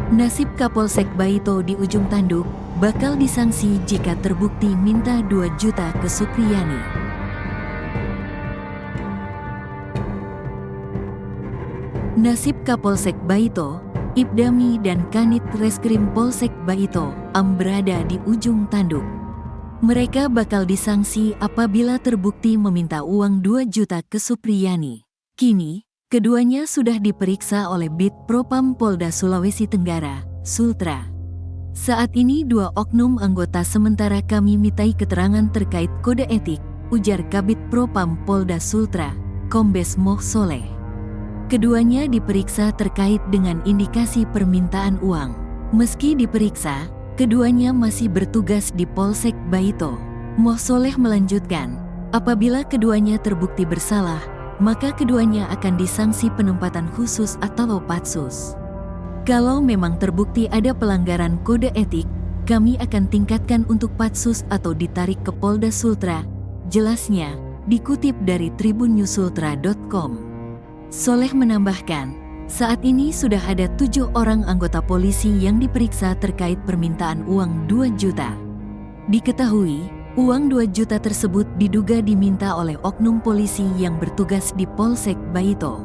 Nasib Kapolsek Baito di ujung tanduk bakal disangsi jika terbukti minta 2 juta ke Supriyani. Nasib Kapolsek Baito, Ibdami dan Kanit Reskrim Polsek Baito berada di ujung tanduk. Mereka bakal disangsi apabila terbukti meminta uang 2 juta ke Supriyani. Kini, keduanya sudah diperiksa oleh Bid Propam Polda Sulawesi Tenggara, Sultra. Saat ini 2 oknum anggota sementara kami mintai keterangan terkait kode etik, ujar Kabid Propam Polda Sultra, Kombes Moh Soleh. Keduanya diperiksa terkait dengan indikasi permintaan uang. Meski diperiksa, keduanya masih bertugas di Polsek Baito. Moh Soleh melanjutkan, apabila keduanya terbukti bersalah, maka keduanya akan disangsi penempatan khusus atau patsus. Kalau memang terbukti ada pelanggaran kode etik, kami akan tingkatkan untuk patsus atau ditarik ke Polda Sultra, jelasnya, dikutip dari tribunnyusultra.com. Soleh menambahkan, saat ini sudah ada 7 orang anggota polisi yang diperiksa terkait permintaan uang 2 juta. Diketahui, uang 2 juta tersebut diduga diminta oleh oknum polisi yang bertugas di Polsek Baito.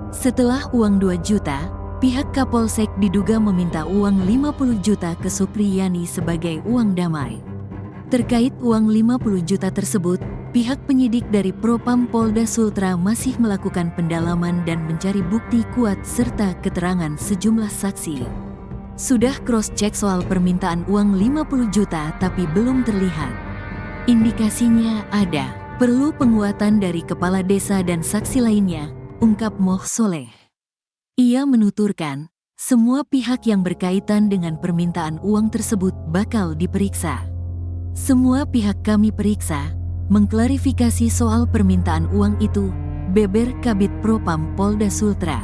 Setelah uang 2 juta, pihak Kapolsek diduga meminta uang 50 juta ke Supriyani sebagai uang damai. Terkait uang 50 juta tersebut, pihak penyidik dari Propam Polda Sultra masih melakukan pendalaman dan mencari bukti kuat serta keterangan sejumlah saksi. Sudah cross-check soal permintaan uang 50 juta tapi belum terlihat. Indikasinya ada, perlu penguatan dari kepala desa dan saksi lainnya, ungkap Moh Soleh. Ia menuturkan, semua pihak yang berkaitan dengan permintaan uang tersebut bakal diperiksa. Semua pihak kami periksa, mengklarifikasi soal permintaan uang itu, beber Kabid Propam Polda Sultra.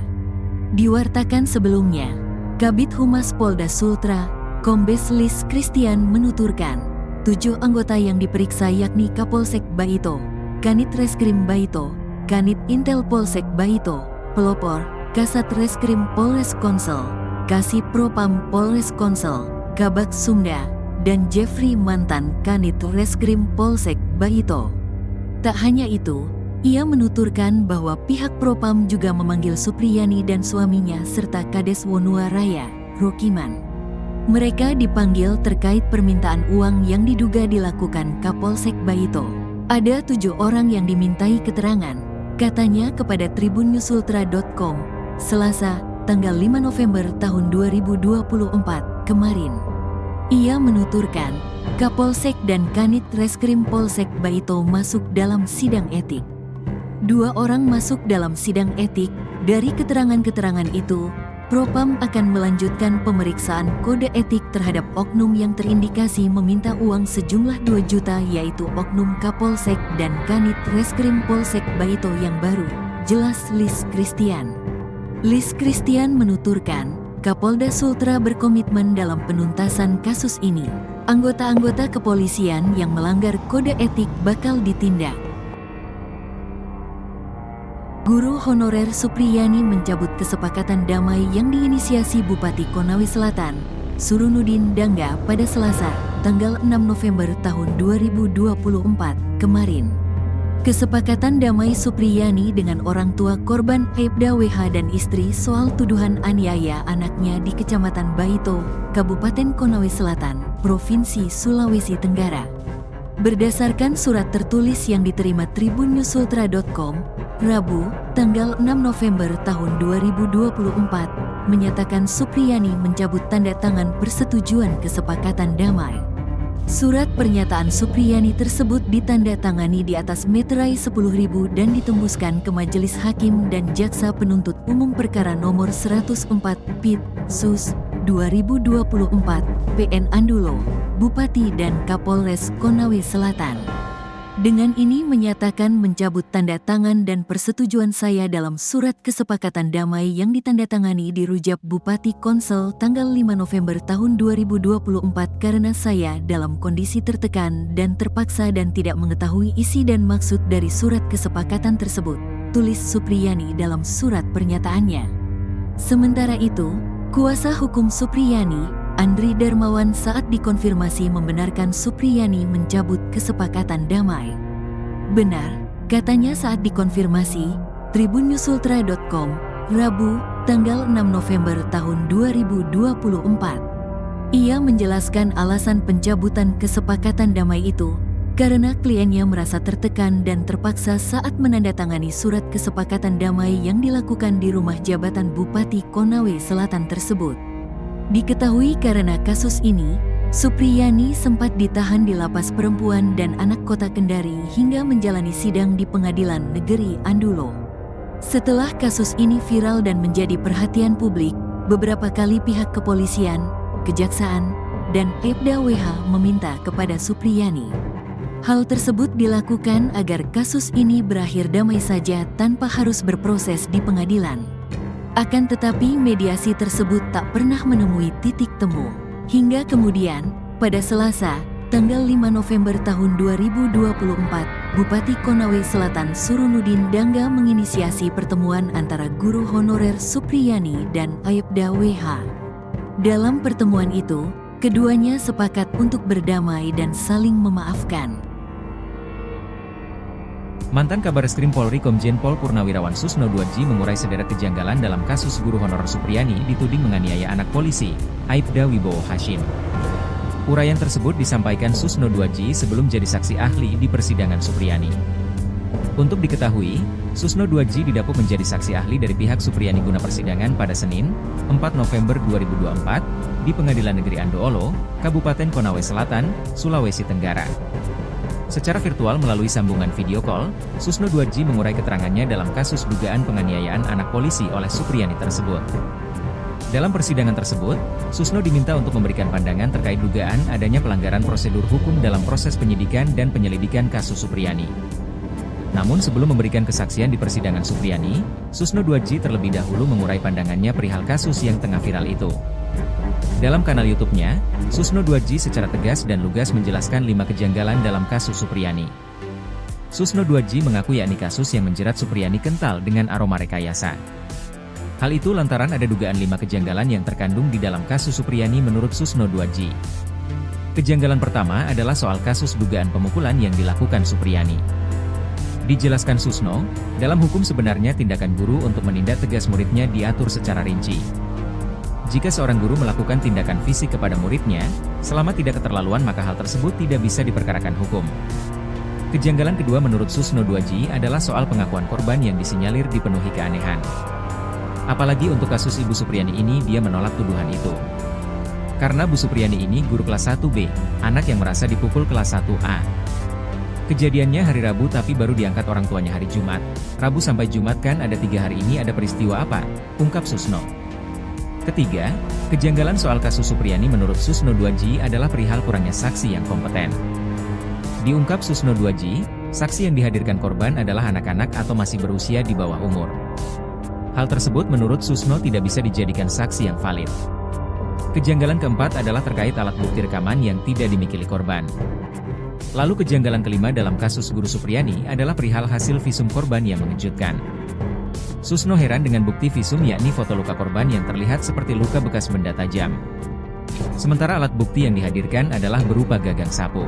Diwartakan sebelumnya, Kabid Humas Polda Sultra, Kombes Lis Christian menuturkan, 7 anggota yang diperiksa yakni Kapolsek Baito, Kanit Reskrim Baito, Kanit Intel Polsek Baito, Pelopor, Kasat Reskrim Polres Konsel, Kasih Propam Polres Konsel, Kabak Sumda, dan Jeffrey mantan Kanit Reskrim Polsek Baito. Tak hanya itu, ia menuturkan bahwa pihak Propam juga memanggil Supriyani dan suaminya serta Kades Wonua Raya, Rokiman. Mereka dipanggil terkait permintaan uang yang diduga dilakukan Kapolsek Baito. Ada 7 orang yang dimintai keterangan, katanya kepada tribunnyusultra.com, Selasa, tanggal 5 November tahun 2024 kemarin. Ia menuturkan, Kapolsek dan Kanit Reskrim Polsek Baito masuk dalam sidang etik. 2 orang masuk dalam sidang etik. Dari keterangan-keterangan itu, Propam akan melanjutkan pemeriksaan kode etik terhadap oknum yang terindikasi meminta uang sejumlah 2 juta yaitu oknum Kapolsek dan Kanit Reskrim Polsek Baito yang baru, jelas Lis Christian. Lis Christian menuturkan, Kapolda Sultra berkomitmen dalam penuntasan kasus ini. Anggota-anggota kepolisian yang melanggar kode etik bakal ditindak. Guru honorer Supriyani mencabut kesepakatan damai yang diinisiasi Bupati Konawe Selatan, Surunudin Dangga pada Selasa, tanggal 6 November tahun 2024 kemarin. Kesepakatan damai Supriyani dengan orang tua korban Aibda WH dan istri soal tuduhan aniaya anaknya di Kecamatan Baito, Kabupaten Konawe Selatan, Provinsi Sulawesi Tenggara. Berdasarkan surat tertulis yang diterima tribunnyusultra.com, Rabu, tanggal 6 November tahun 2024, menyatakan Supriyani mencabut tanda tangan persetujuan kesepakatan damai. Surat pernyataan Supriyani tersebut ditandatangani di atas meterai 10.000 dan ditembuskan ke Majelis Hakim dan Jaksa Penuntut Umum Perkara Nomor 104 PIT Sus 2024 PN Andulo, Bupati dan Kapolres Konawe Selatan. Dengan ini menyatakan mencabut tanda tangan dan persetujuan saya dalam surat kesepakatan damai yang ditandatangani di Rujab Bupati Konsel tanggal 5 November tahun 2024 karena saya dalam kondisi tertekan dan terpaksa dan tidak mengetahui isi dan maksud dari surat kesepakatan tersebut, tulis Supriyani dalam surat pernyataannya. Sementara itu, Kuasa hukum Supriyani, Andri Darmawan saat dikonfirmasi membenarkan Supriyani mencabut kesepakatan damai. Benar, katanya saat dikonfirmasi, tribunnews.ultra.com, Rabu, tanggal 6 November tahun 2024. Ia menjelaskan alasan pencabutan kesepakatan damai itu, karena kliennya merasa tertekan dan terpaksa saat menandatangani surat kesepakatan damai yang dilakukan di rumah jabatan Bupati Konawe Selatan tersebut. Diketahui karena kasus ini, Supriyani sempat ditahan di Lapas Perempuan dan Anak Kota Kendari hingga menjalani sidang di Pengadilan Negeri Andulo. Setelah kasus ini viral dan menjadi perhatian publik, beberapa kali pihak kepolisian, kejaksaan, dan Aibda WH meminta kepada Supriyani. Hal tersebut dilakukan agar kasus ini berakhir damai saja tanpa harus berproses di pengadilan. Akan tetapi mediasi tersebut tak pernah menemui titik temu. Hingga kemudian, pada Selasa, tanggal 5 November tahun 2024, Bupati Konawe Selatan Surunudin Dangga menginisiasi pertemuan antara guru honorer Supriyani dan Aibda WH. Dalam pertemuan itu, keduanya sepakat untuk berdamai dan saling memaafkan. Mantan Kabareskrim Polri Komjen Pol Purnawirawan Susno Duadji mengurai sederet kejanggalan dalam kasus guru honorer Supriyani dituding menganiaya anak polisi, Aibda Wibowo Hashim. Uraian tersebut disampaikan Susno Duadji sebelum jadi saksi ahli di persidangan Supriyani. Untuk diketahui, Susno Duadji didapuk menjadi saksi ahli dari pihak Supriyani guna persidangan pada Senin, 4 November 2024, di Pengadilan Negeri Andoolo, Kabupaten Konawe Selatan, Sulawesi Tenggara. Secara virtual melalui sambungan video call, Susno Duadji mengurai keterangannya dalam kasus dugaan penganiayaan anak polisi oleh Supriyani tersebut. Dalam persidangan tersebut, Susno diminta untuk memberikan pandangan terkait dugaan adanya pelanggaran prosedur hukum dalam proses penyidikan dan penyelidikan kasus Supriyani. Namun sebelum memberikan kesaksian di persidangan Supriyani, Susno Duadji terlebih dahulu mengurai pandangannya perihal kasus yang tengah viral itu. Dalam kanal YouTube-nya, Susno Duadji secara tegas dan lugas menjelaskan 5 kejanggalan dalam kasus Supriyani. Susno Duadji mengaku yakni kasus yang menjerat Supriyani kental dengan aroma rekayasa. Hal itu lantaran ada dugaan 5 kejanggalan yang terkandung di dalam kasus Supriyani menurut Susno Duadji. Kejanggalan pertama adalah soal kasus dugaan pemukulan yang dilakukan Supriyani. Dijelaskan Susno, dalam hukum sebenarnya tindakan guru untuk menindak tegas muridnya diatur secara rinci. Jika seorang guru melakukan tindakan fisik kepada muridnya, selama tidak keterlaluan maka hal tersebut tidak bisa diperkarakan hukum. Kejanggalan kedua menurut Susno Duadji adalah soal pengakuan korban yang disinyalir dipenuhi keanehan. Apalagi untuk kasus Ibu Supriyani ini dia menolak tuduhan itu. Karena Bu Supriyani ini guru kelas 1B, anak yang merasa dipukul kelas 1A. Kejadiannya hari Rabu tapi baru diangkat orang tuanya hari Jumat. Rabu sampai Jumat kan ada 3 hari ini ada peristiwa apa? Ungkap Susno. Ketiga, kejanggalan soal kasus Supriyani menurut Susno Duadji adalah perihal kurangnya saksi yang kompeten. Diungkap Susno Duadji, saksi yang dihadirkan korban adalah anak-anak atau masih berusia di bawah umur. Hal tersebut menurut Susno tidak bisa dijadikan saksi yang valid. Kejanggalan keempat adalah terkait alat bukti rekaman yang tidak dimiliki korban. Lalu kejanggalan kelima dalam kasus guru Supriyani adalah perihal hasil visum korban yang mengejutkan. Susno heran dengan bukti visum yakni foto luka korban yang terlihat seperti luka bekas benda tajam. Sementara alat bukti yang dihadirkan adalah berupa gagang sapu.